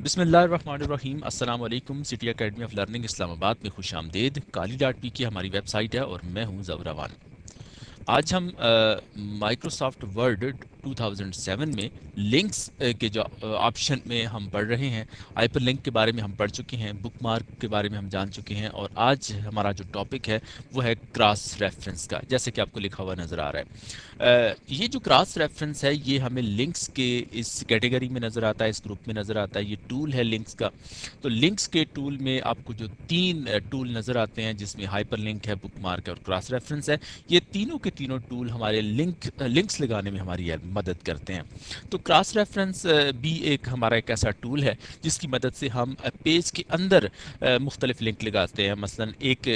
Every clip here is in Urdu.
بسم اللہ الرحمن الرحیم۔ السلام علیکم۔ سٹی اکیڈمی آف لرننگ اسلام آباد میں خوش آمدید۔ کالی ڈاٹ پی کی ہماری ویب سائٹ ہے اور میں ہوں ظفر روان۔ آج ہم مائکروسافٹ ورڈ 2007 میں لنکس کے جو آپشن میں ہم پڑھ رہے ہیں، ہائپر لنک کے بارے میں ہم پڑھ چکے ہیں، بک مارک کے بارے میں ہم جان چکے ہیں، اور آج ہمارا جو ٹاپک ہے وہ ہے کراس ریفرنس کا، جیسے کہ آپ کو لکھا ہوا نظر آ رہا ہے۔ یہ جو کراس ریفرنس ہے یہ ہمیں لنکس کے اس کیٹیگری میں نظر آتا ہے، اس گروپ میں نظر آتا ہے۔ یہ ٹول ہے لنکس کا۔ تو لنکس کے ٹول میں آپ کو جو تین ٹول نظر آتے ہیں، جس میں ہائپر لنک ہے، بک مارک ہے اور کراس ریفرنس ہے، یہ تینوں کے تینوں ٹول ہمارے لنکس لگانے میں ہماری مدد کرتے ہیں۔ تو کراس ریفرنس بھی ہمارا ایک ایسا ٹول ہے جس کی مدد سے ہم پیج کے اندر مختلف لنک لگاتے ہیں۔ مثلا ایک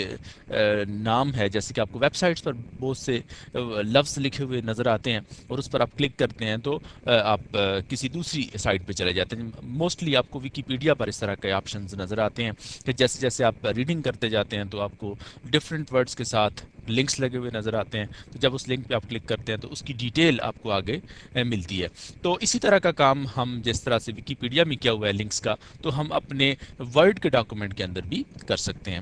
نام ہے، جیسے کہ آپ کو ویب سائٹس پر بہت سے لفظ لکھے ہوئے نظر آتے ہیں اور اس پر آپ کلک کرتے ہیں تو آپ کسی دوسری سائٹ پہ چلے جاتے ہیں۔ موسٹلی آپ کو ویکیپیڈیا پر اس طرح کے آپشنز نظر آتے ہیں کہ جیسے جیسے آپ ریڈنگ کرتے جاتے ہیں تو آپ کو ڈفرینٹ ورڈز کے ساتھ لنکس لگے ہوئے نظر آتے ہیں، تو جب اس لنک پہ آپ کلک کرتے ہیں تو اس کی ڈیٹیل آپ کو آگے ملتی ہے۔ تو اسی طرح کا کام ہم جس طرح سے ویکیپیڈیا میں کیا ہوا ہے لنکس کا، تو ہم اپنے ورڈ کے ڈاکومنٹ کے اندر بھی کر سکتے ہیں۔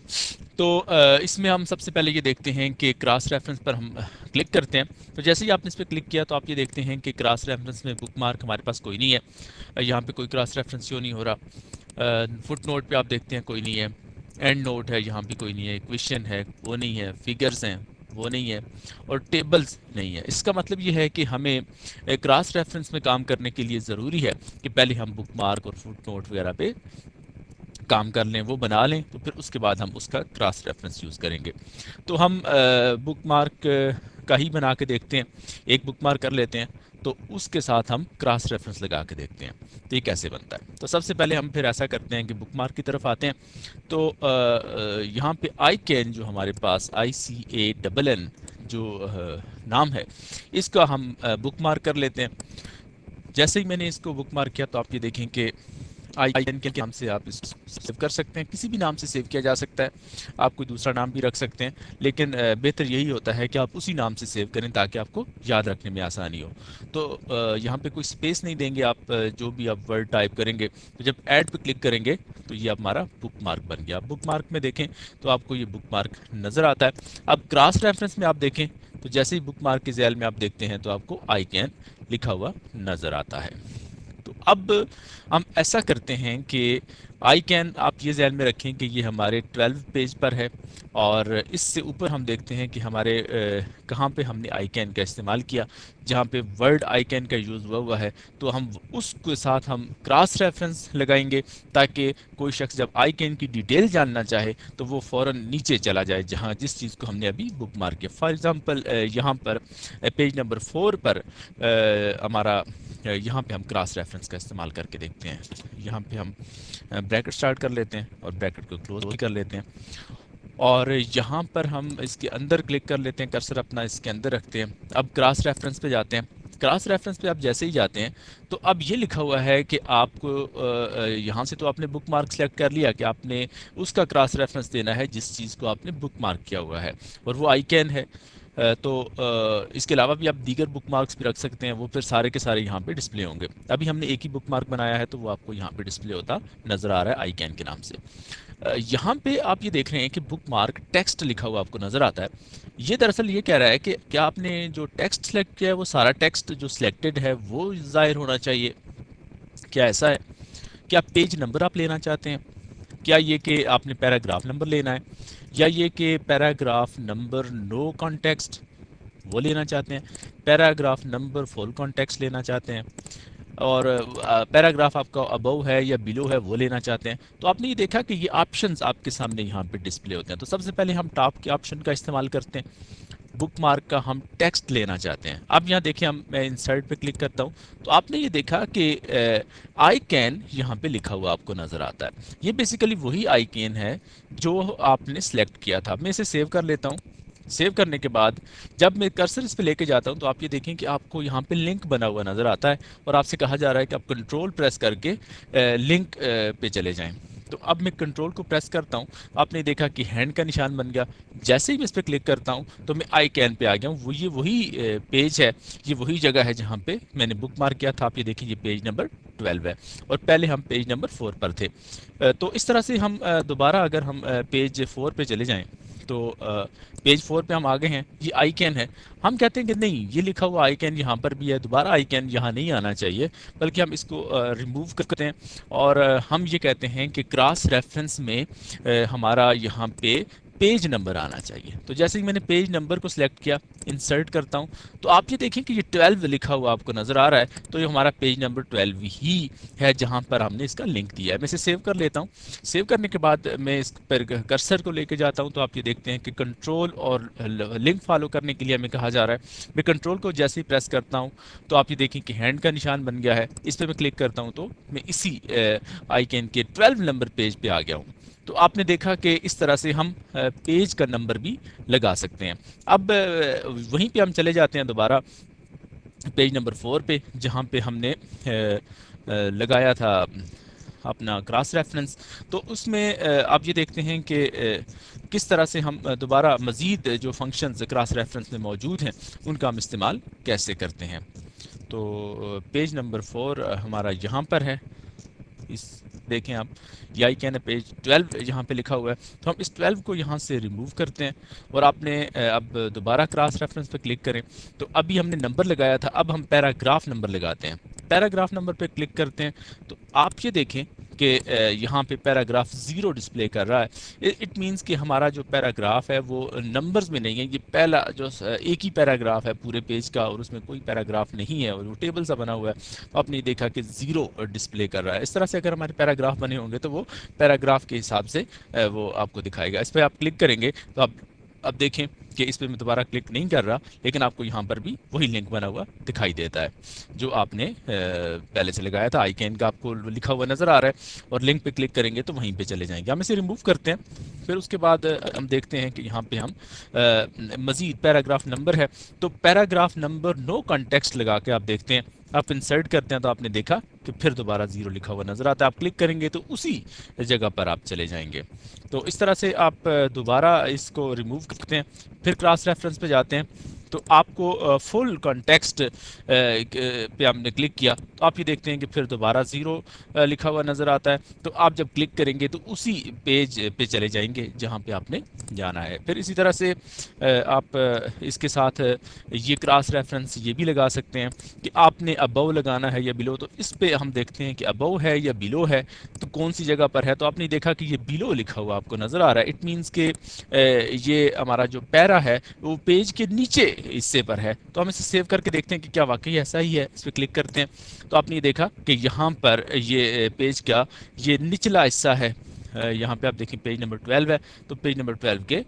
تو اس میں ہم سب سے پہلے یہ دیکھتے ہیں کہ کراس ریفرنس پر ہم کلک کرتے ہیں، تو جیسے ہی آپ نے اس پہ کلک کیا تو آپ یہ دیکھتے ہیں کہ کراس ریفرنس میں بک مارک ہمارے پاس کوئی نہیں ہے۔ یہاں پہ کوئی کراس ریفرنس کیوں نہیں ہو رہا؟ فٹ نوٹ پہ آپ دیکھتے ہیں کوئی نہیں ہے، اینڈ نوٹ ہے یہاں بھی کوئی نہیں ہے، کویشچن ہے وہ نہیں ہے، فگرز ہیں وہ نہیں ہے، اور ٹیبلز نہیں ہے۔ اس کا مطلب یہ ہے کہ ہمیں کراس ریفرنس میں کام کرنے کے لیے ضروری ہے کہ پہلے ہم بک مارک اور فٹ نوٹ وغیرہ پہ کام کر لیں، وہ بنا لیں، تو پھر اس کے بعد ہم اس کا کراس ریفرنس یوز کریں گے۔ تو ہم بک مارک کا ہی بنا کے دیکھتے ہیں، ایک بک مارک کر لیتے ہیں تو اس کے ساتھ ہم کراس ریفرنس لگا کے دیکھتے ہیں تو یہ کیسے بنتا ہے۔ تو سب سے پہلے ہم پھر ایسا کرتے ہیں کہ بک مارک کی طرف آتے ہیں، تو یہاں پہ آئی کین جو ہمارے پاس ICANN جو نام ہے، اس کا ہم بک مارک کر لیتے ہیں۔ جیسے ہی میں نے اس کو بک مارک کیا تو آپ یہ دیکھیں کہ آئی کین کے نام سے آپ اس کو سیو کر سکتے ہیں، کسی بھی نام سے سیو کیا جا سکتا ہے، آپ کوئی دوسرا نام بھی رکھ سکتے ہیں، لیکن بہتر یہی ہوتا ہے کہ آپ اسی نام سے سیو کریں تاکہ آپ کو یاد رکھنے میں آسانی ہو۔ تو یہاں پہ کوئی سپیس نہیں دیں گے آپ، جو بھی آپ ورڈ ٹائپ کریں گے تو جب ایڈ پہ کلک کریں گے تو یہ ہمارا بک مارک بن گیا۔ بک مارک میں دیکھیں تو آپ کو یہ بک مارک نظر آتا ہے۔ اب کراس ریفرنس میں آپ دیکھیں تو جیسے ہی بک مارک کے ذیل میں آپ دیکھتے ہیں تو آپ کو آئی کین لکھا ہوا نظر آتا ہے۔ تو اب ہم ایسا کرتے ہیں کہ آئی کین آپ یہ ذہن میں رکھیں کہ یہ ہمارے 12 پیج پر ہے، اور اس سے اوپر ہم دیکھتے ہیں کہ ہمارے کہاں پہ ہم نے آئی کین کا استعمال کیا۔ جہاں پہ ورڈ آئی کین کا یوز ہوا ہے تو ہم اس کے ساتھ ہم کراس ریفرنس لگائیں گے تاکہ کوئی شخص جب آئی کین کی ڈیٹیل جاننا چاہے تو وہ فوراً نیچے چلا جائے جہاں جس چیز کو ہم نے ابھی بک مارک کیا۔ فار ایگزامپل یہاں پر پیج نمبر 4 پر ہمارا یہاں پہ ہم کراس ریفرنس کا استعمال کر کے دیکھتے ہیں۔ یہاں پہ ہم بریکٹ سٹارٹ کر لیتے ہیں اور بریکٹ کو کلوز بھی کر لیتے ہیں، اور یہاں پر ہم اس کے اندر کلک کر لیتے ہیں، کرسر اپنا اس کے اندر رکھتے ہیں۔ اب کراس ریفرنس پہ جاتے ہیں۔ کراس ریفرنس پہ آپ جیسے ہی جاتے ہیں تو اب یہ لکھا ہوا ہے کہ آپ کو یہاں سے تو آپ نے بک مارک سلیکٹ کر لیا کہ آپ نے اس کا کراس ریفرنس دینا ہے جس چیز کو آپ نے بک مارک کیا ہوا ہے، اور وہ آئی کین ہے۔ تو اس کے علاوہ بھی آپ دیگر بک مارکس بھی رکھ سکتے ہیں، وہ پھر سارے کے سارے یہاں پہ ڈسپلے ہوں گے۔ ابھی ہم نے ایک ہی بک مارک بنایا ہے تو وہ آپ کو یہاں پہ ڈسپلے ہوتا نظر آ رہا ہے آئی کین کے نام سے۔ یہاں پہ آپ یہ دیکھ رہے ہیں کہ بک مارک ٹیکسٹ لکھا ہوا آپ کو نظر آتا ہے۔ یہ دراصل یہ کہہ رہا ہے کہ کیا آپ نے جو ٹیکسٹ سلیکٹ کیا ہے وہ سارا ٹیکسٹ جو سلیکٹڈ ہے وہ ظاہر ہونا چاہیے؟ کیا ایسا ہے؟ کیا پیج نمبر آپ لینا چاہتے ہیں؟ کیا یہ کہ آپ نے پیراگراف نمبر لینا ہے، یا یہ کہ پیراگراف نمبر نو کانٹیکسٹ وہ لینا چاہتے ہیں، پیراگراف نمبر فل کانٹیکسٹ لینا چاہتے ہیں، اور پیراگراف آپ کا ابو ہے یا بلو ہے وہ لینا چاہتے ہیں؟ تو آپ نے یہ دیکھا کہ یہ آپشنز آپ کے سامنے یہاں پہ ڈسپلے ہوتے ہیں۔ تو سب سے پہلے ہم ٹاپ کے آپشن کا استعمال کرتے ہیں۔ بک مارک کا ہم ٹیکسٹ لینا چاہتے ہیں۔ اب یہاں دیکھیں، میں انسرٹ پہ کلک کرتا ہوں تو آپ نے یہ دیکھا کہ آئی کین یہاں پہ لکھا ہوا آپ کو نظر آتا ہے۔ یہ بیسیکلی وہی آئی کین ہے جو آپ نے سلیکٹ کیا تھا۔ میں اسے سیو کر لیتا ہوں۔ سیو کرنے کے بعد جب میں کرسر اس پہ لے کے جاتا ہوں تو آپ یہ دیکھیں کہ آپ کو یہاں پہ لنک بنا ہوا نظر آتا ہے، اور آپ سے کہا جا رہا ہے کہ آپ کنٹرول پریس کر کے لنک پہ چلے جائیں۔ تو اب میں کنٹرول کو پریس کرتا ہوں، آپ نے دیکھا کہ ہینڈ کا نشان بن گیا، جیسے ہی میں اس پہ کلک کرتا ہوں تو میں آئی کین پہ آ گیا ہوں، وہ یہ وہی پیج ہے، یہ وہی جگہ ہے جہاں پہ میں نے بک مارک کیا تھا، آپ یہ دیکھیں یہ پیج نمبر 12 ہے، اور پہلے ہم پیج نمبر 4 پر تھے۔ تو اس طرح سے ہم دوبارہ اگر ہم پیج 4 پہ چلے جائیں تو پیج 4 پہ ہم آگے ہیں، یہ آئی کین ہے، ہم کہتے ہیں کہ نہیں یہ لکھا ہوا آئی کین یہاں پر بھی ہے، دوبارہ آئی کین یہاں نہیں آنا چاہیے، بلکہ ہم اس کو ریموو کرتے ہیں، اور ہم یہ کہتے ہیں کہ کراس ریفرنس میں ہمارا یہاں پہ پیج نمبر آنا چاہیے۔ تو جیسے ہی میں نے پیج نمبر کو سلیکٹ کیا، انسرٹ کرتا ہوں، تو آپ یہ دیکھیں کہ یہ 12 لکھا ہوا آپ کو نظر آ رہا ہے، تو یہ ہمارا پیج نمبر 12 ہی ہے جہاں پر ہم نے اس کا لنک دیا ہے۔ میں اسے سیو کر لیتا ہوں، سیو کرنے کے بعد میں اس پر کرسر کو لے کے جاتا ہوں، تو آپ یہ دیکھتے ہیں کہ کنٹرول اور لنک فالو کرنے کے لیے ہمیں کہا جا رہا ہے، میں کنٹرول کو جیسے ہی پریس کرتا ہوں تو آپ یہ دیکھیں کہ ہینڈ کا نشان بن گیا ہے، اس پہ میں کلک کرتا ہوں تو میں اسی آئی کین کے 12 نمبر پیج پہ آ گیا ہوں۔ تو آپ نے دیکھا کہ اس طرح سے ہم پیج کا نمبر بھی لگا سکتے ہیں۔ اب وہیں پہ ہم چلے جاتے ہیں دوبارہ پیج نمبر 4 پہ، جہاں پہ ہم نے لگایا تھا اپنا کراس ریفرنس۔ تو اس میں آپ یہ دیکھتے ہیں کہ کس طرح سے ہم دوبارہ مزید جو فنکشنز کراس ریفرنس میں موجود ہیں ان کا ہم استعمال کیسے کرتے ہیں۔ تو پیج نمبر 4 ہمارا یہاں پر ہے، اس دیکھیں آپ یہ آئی کین پیج 12 یہاں پہ لکھا ہوا ہے، تو ہم اس 12 کو یہاں سے ریموو کرتے ہیں، اور آپ نے اب دوبارہ کراس ریفرنس پہ کلک کریں تو ابھی ہم نے نمبر لگایا تھا، اب ہم پیراگراف نمبر لگاتے ہیں، پیراگراف نمبر پہ کلک کرتے ہیں، تو آپ یہ دیکھیں کہ یہاں پہ پیراگراف 0 ڈسپلے کر رہا ہے۔ اٹ مینس کہ ہمارا جو پیراگراف ہے وہ نمبرز میں نہیں ہے، یہ پہلا جو ایک ہی پیراگراف ہے پورے پیج کا، اور اس میں کوئی پیراگراف نہیں ہے، اور وہ ٹیبل سا بنا ہوا ہے، آپ نے دیکھا کہ 0 ڈسپلے کر رہا ہے۔ اس طرح سے اگر ہمارے پیراگراف بنے ہوں گے تو وہ پیراگراف کے حساب سے وہ آپ کو دکھائے گا۔ اس پہ آپ کلک کریں گے تو آپ اب دیکھیں کہ اس پہ میں دوبارہ کلک نہیں کر رہا، لیکن آپ کو یہاں پر بھی وہی لنک بنا ہوا دکھائی دیتا ہے جو آپ نے پہلے سے لگایا تھا، آئی کین کا آپ کو لکھا ہوا نظر آ رہا ہے، اور لنک پہ کلک کریں گے تو وہیں پہ چلے جائیں گے۔ ہم اسے ریموو کرتے ہیں، پھر اس کے بعد ہم دیکھتے ہیں کہ یہاں پہ ہم مزید پیراگراف نمبر ہے، تو پیراگراف نمبر نو کانٹیکسٹ لگا کے آپ دیکھتے ہیں، آپ انسرٹ کرتے ہیں تو آپ نے دیکھا کہ پھر دوبارہ 0 لکھا ہوا نظر آتا ہے، آپ کلک کریں گے تو اسی جگہ پر آپ چلے جائیں گے۔ تو اس طرح سے آپ دوبارہ اس کو ریموو کرتے ہیں، پھر کراس ریفرنس پہ جاتے ہیں، تو آپ کو فل کانٹیکسٹ پہ آپ نے کلک کیا تو آپ یہ دیکھتے ہیں کہ پھر دوبارہ 0 لکھا ہوا نظر آتا ہے، تو آپ جب کلک کریں گے تو اسی پیج پہ چلے جائیں گے جہاں پہ آپ نے جانا ہے۔ پھر اسی طرح سے آپ اس کے ساتھ یہ کراس ریفرنس یہ بھی لگا سکتے ہیں کہ آپ نے ابو لگانا ہے یا بلو، تو اس پہ ہم دیکھتے ہیں کہ ابو ہے یا بلو ہے، تو کون سی جگہ پر ہے، تو آپ نے دیکھا کہ یہ بلو لکھا ہوا آپ کو نظر آ رہا ہے، اٹ مینس کہ یہ ہمارا جو پیرا ہے وہ پیج کے نیچے حصے پر ہے۔ تو ہم اسے سیو کر کے دیکھتے ہیں کہ کیا واقعی ایسا ہی ہے، اس پہ کلک کرتے ہیں تو آپ نے دیکھا کہ یہاں پر یہ پیج کا یہ نچلا حصہ ہے، یہاں پہ آپ دیکھیں پیج نمبر 12 ہے، تو پیج نمبر 12 کے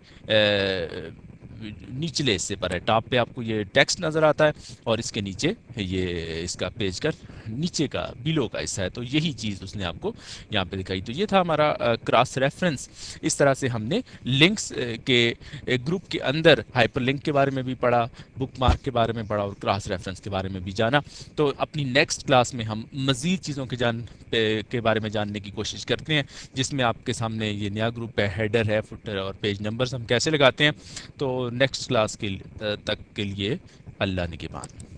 نچلے حصے پر ہے، ٹاپ پہ آپ کو یہ ٹیکسٹ نظر آتا ہے، اور اس کے نیچے یہ اس کا پیج کا نیچے کا بلو کا حصہ ہے، تو یہی چیز اس نے آپ کو یہاں پہ دکھائی۔ تو یہ تھا ہمارا کراس ریفرنس۔ اس طرح سے ہم نے لنکس کے گروپ کے اندر ہائپر لنک کے بارے میں بھی پڑھا، بک مارک کے بارے میں پڑھا، اور کراس ریفرنس کے بارے میں بھی جانا۔ تو اپنی نیکسٹ کلاس میں ہم مزید چیزوں کے بارے میں جاننے کی کوشش کرتے ہیں، جس میں آپ کے سامنے یہ نیا گروپ ہے، ہیڈر ہے، فوٹر اور پیج نمبرز ہم کیسے لگاتے ہیں۔ تو نیکسٹ کلاس کے تک کے لیے اللہ نگہبان۔